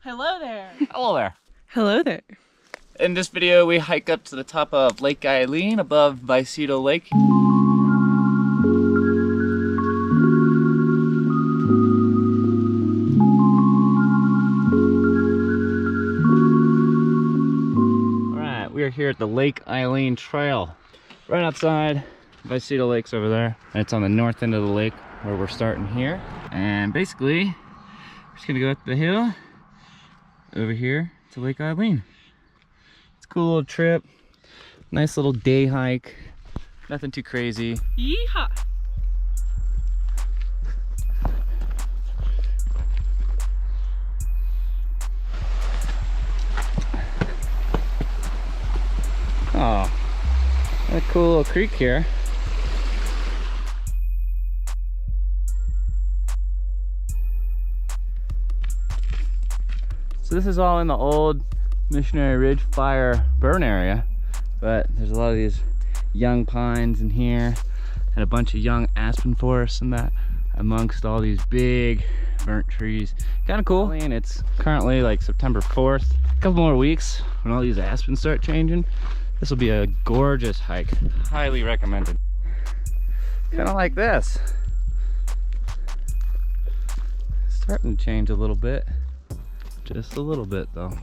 Hello there. Hello there. Hello there. In this video, we hike up to the top of Lake Eileen above Valecito Lake. Alright, we are here at the Lake Eileen Trail. Right outside, Valecito Lake's over there. And it's on the north end of the lake where we're starting here. And basically, we're just gonna go up the hill over here to Lake Eileen. It's a cool little trip. Nice little day hike. Nothing too crazy. Yeehaw. Oh, a cool little creek here. So this is all in the old Missionary Ridge fire burn area, but there's a lot of these young pines in here and a bunch of young aspen forests and that amongst all these big burnt trees. Kind of cool. And it's currently like September 4th. A couple more weeks when all these aspens start changing. This will be a gorgeous hike. Highly recommended. Kind of like this. Starting to change a little bit. Just a little bit though.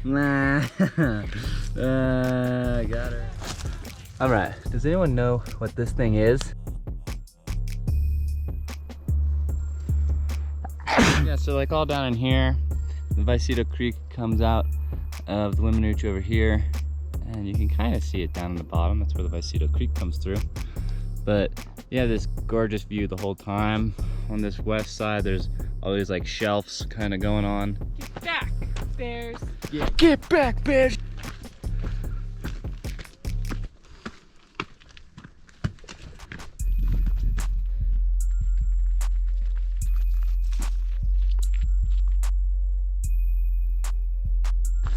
Nah. Got her. All right, does anyone know what this thing is? Yeah, so like all down in here, the Valecito Creek comes out of the Weminuche over here, and you can kind of see it down in the bottom. That's where the Valecito Creek comes through. But yeah, this gorgeous view the whole time. On this west side, there's all these like shelves kind of going on. Get back, bears. Yeah, get back, bears!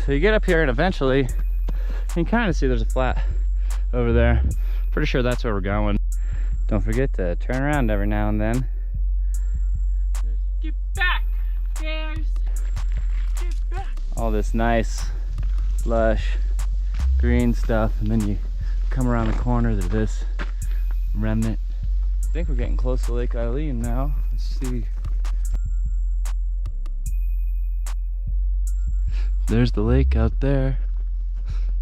So you get up here and eventually you can kind of see there's a flat over there. Pretty sure that's where we're going. Don't forget to turn around every now and then. Get back, bears. Get back. All this nice, lush, green stuff, and then you come around the corner to this remnant. I think we're getting close to Lake Eileen now. Let's see. There's the lake out there.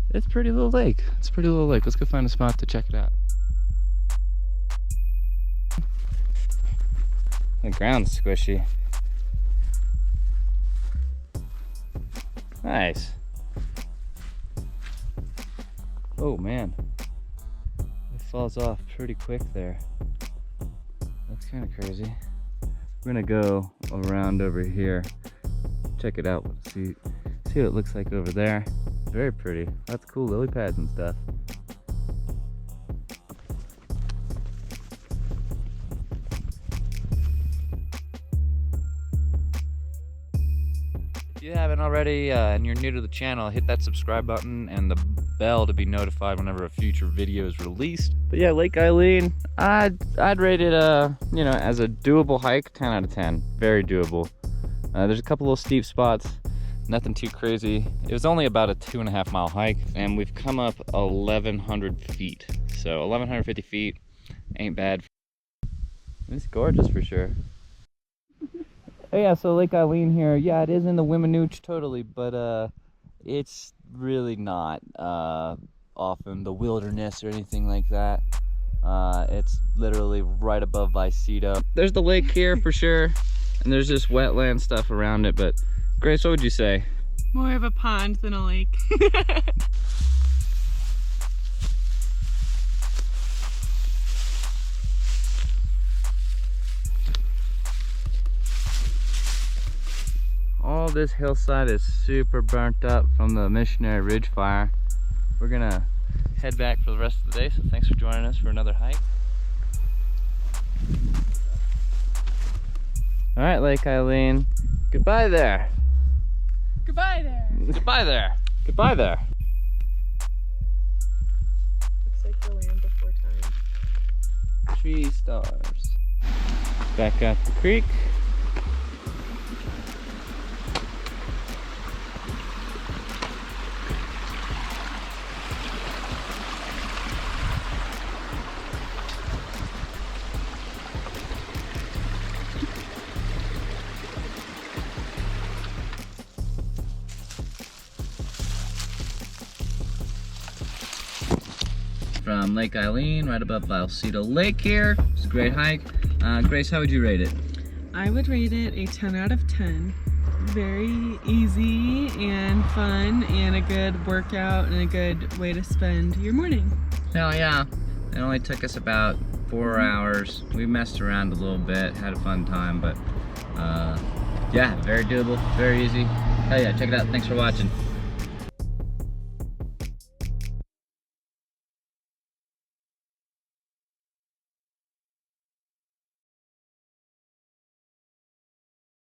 It's a pretty little lake. It's a pretty little lake. Let's go find a spot to check it out. The ground's squishy. Nice. Oh man. It falls off pretty quick there. That's kind of crazy. We're gonna go around over here. Check it out. See what it looks like over there. Very pretty. That's cool, lily pads and stuff. If you haven't already and you're new to the channel, hit that subscribe button and the bell to be notified whenever a future video is released. But yeah, Lake Eileen, I'd rate it you know, as a doable hike, 10 out of 10. Very doable. There's a couple little steep spots. Nothing too crazy. It was only about a 2.5 mile hike, and we've come up 1,100 feet. So 1,150 feet ain't bad. It's gorgeous for sure. Oh yeah, so Lake Eileen here. Yeah, it is in the Weminuche totally, but it's really not off in the wilderness or anything like that. It's literally right above Valecito. There's the lake here for sure, and there's just wetland stuff around it, but Grace, what would you say? More of a pond than a lake. All this hillside is super burnt up from the Missionary Ridge fire. We're gonna head back for the rest of the day, so thanks for joining us for another hike. All right, Lake Eileen, goodbye there. Goodbye there. Goodbye there. Goodbye there. Looks like the land before time. 3 stars. Back out the creek. From Lake Eileen, right above Valecito Lake here. It's a great hike. Grace, how would you rate it? I would rate it a 10 out of 10. Very easy and fun and a good workout and a good way to spend your morning. Hell yeah. It only took us about 4 hours. We messed around a little bit, had a fun time, but yeah, very doable, very easy. Hell yeah, check it out. Thanks for watching.